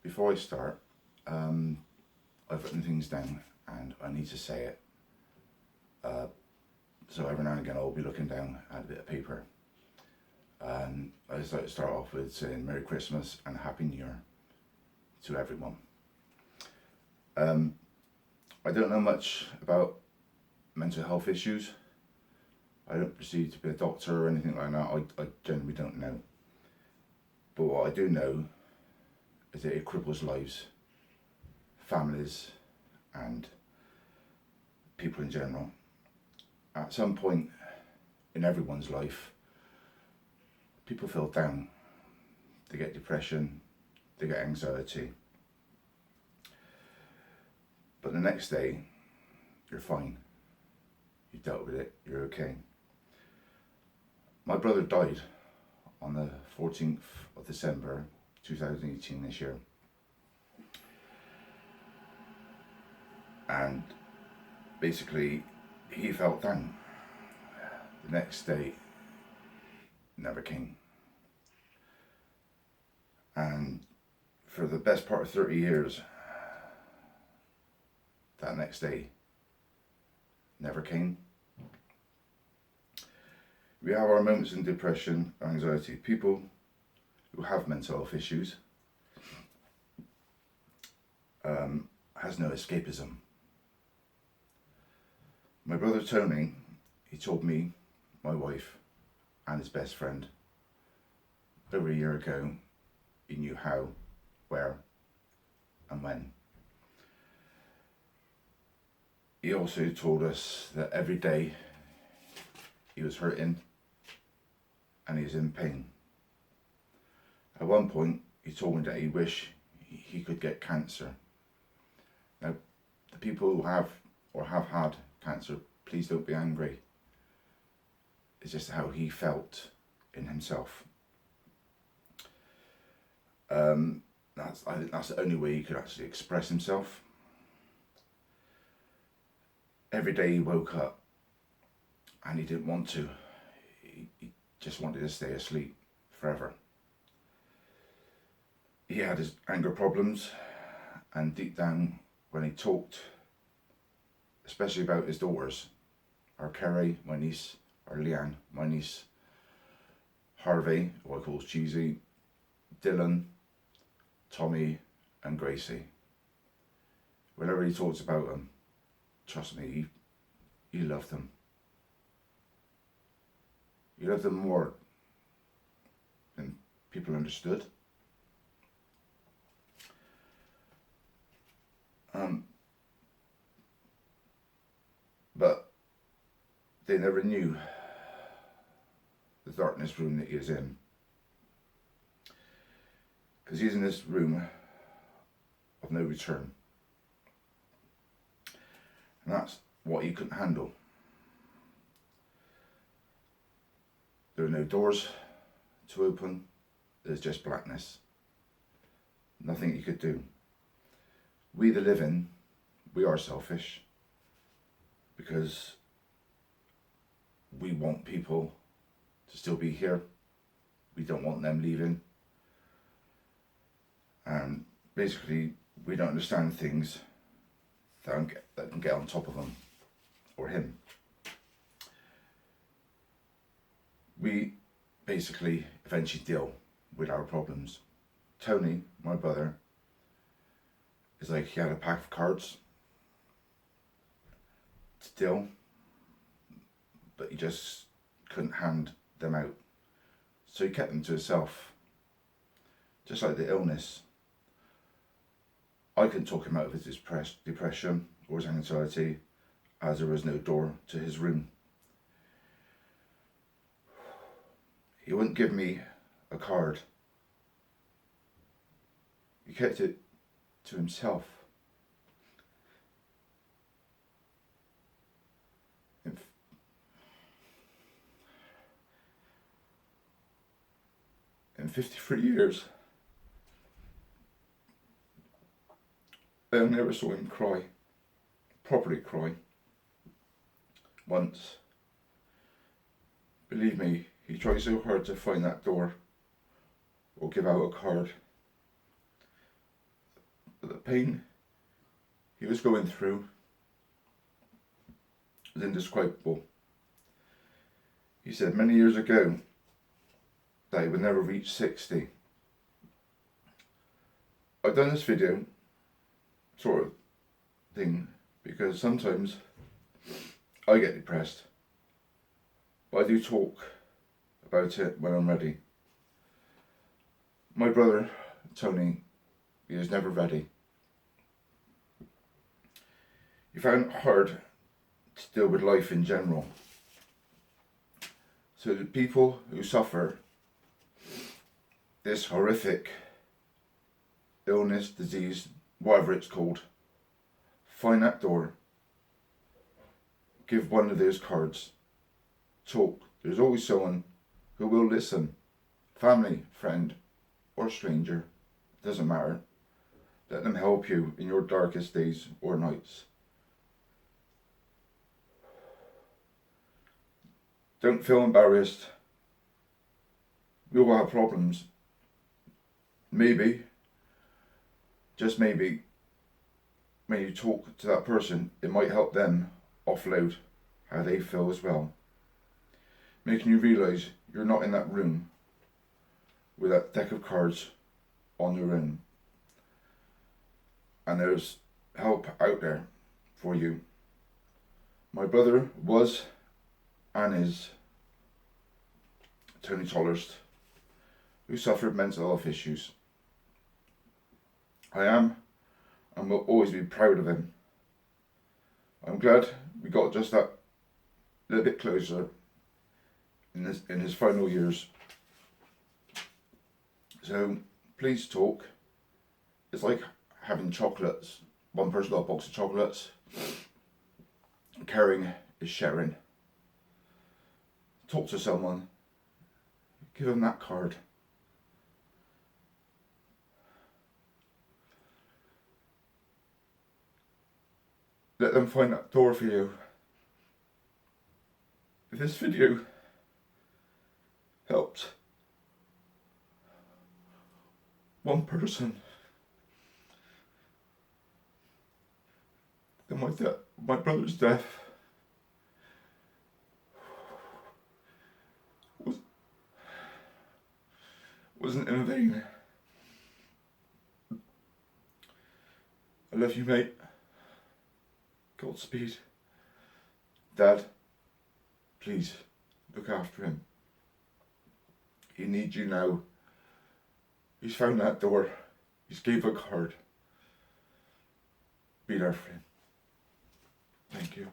before I start, I've written things down and I need to say it. So every now and again I'll be looking down at a bit of paper. And I just like to start off with saying Merry Christmas and Happy New Year to everyone. I don't know much about mental health issues. I don't proceed to be a doctor or anything like that. I generally don't know. But what I do know is that it cripples lives, families, and people in general. At some point in everyone's life, people feel down. They get depression, they get anxiety. But the next day, you're fine. You've dealt with it, you're okay. My brother died on the 14th of December 2018 this year. And basically, he felt down. The next day never came. And for the best part of 30 years, that next day never came. We have our moments in depression, anxiety. People who have mental health issues has no escapism. My brother Tony, he told me, my wife, and his best friend, over a year ago, he knew how, where, and when. He also told us that every day he was hurting and he was in pain. At one point, he told me that he wished he could get cancer. Now, the people who have or have had cancer, please don't be angry. It's just how he felt in himself. I think that's the only way he could actually express himself. Every day he woke up and he didn't want to. He just wanted to stay asleep forever. He had his anger problems, and deep down when he talked, especially about his daughters, our Kerry, my niece, our Leanne, my niece, Harvey, who I call Cheesy, Dylan, Tommy and Gracie. Whenever he talks about them, trust me, he loved them. He loved them more than people understood. But they never knew the darkness room that he was in. Because he's in this room of no return. And that's what he couldn't handle. There are no doors to open. There's just blackness. Nothing he could do. We the living, we are selfish. Because we want people to still be here. We don't want them leaving. And basically, we don't understand things that can get on top of them or him. We basically eventually deal with our problems. Tony, my brother, is like he had a pack of cards to deal, but he just couldn't hand them out. So he kept them to himself. Just like the illness. I couldn't talk him out of his depression or his anxiety, as there was no door to his room. He wouldn't give me a card. He kept it to himself. In 53 years, I never saw him cry, properly cry, once. Believe me, he tried so hard to find that door or give out a card. pain he was going through was indescribable. He said many years ago that he would never reach 60. I've done this video sort of thing because sometimes I get depressed, but I do talk about it when I'm ready. My brother Tony, he is never ready. He found it hard to deal with life in general. So the people who suffer this horrific illness, disease, whatever it's called, find that door, give one of those cards, talk. There's always someone who will listen, family, friend, or stranger, doesn't matter. Let them help you in your darkest days or nights. Don't feel embarrassed. We all have problems. Maybe, just maybe, when you talk to that person, it might help them offload how they feel as well. Making you realise you're not in that room with that deck of cards on your own. And there's help out there for you. My brother was and is Tony Tolhurst, who suffered mental health issues. I am and will always be proud of him. I'm glad we got just that little bit closer in his final years. So please talk. It's like having chocolates. One person got a box of chocolates. Caring is sharing. Talk to someone. Give them that card. Let them find that door for you. If this video helped one person, then my brother's death wasn't in vain. I love you, mate. Godspeed. Dad, please look after him. He needs you now. He's found that door. He's gave a card. Be there for him. Thank you.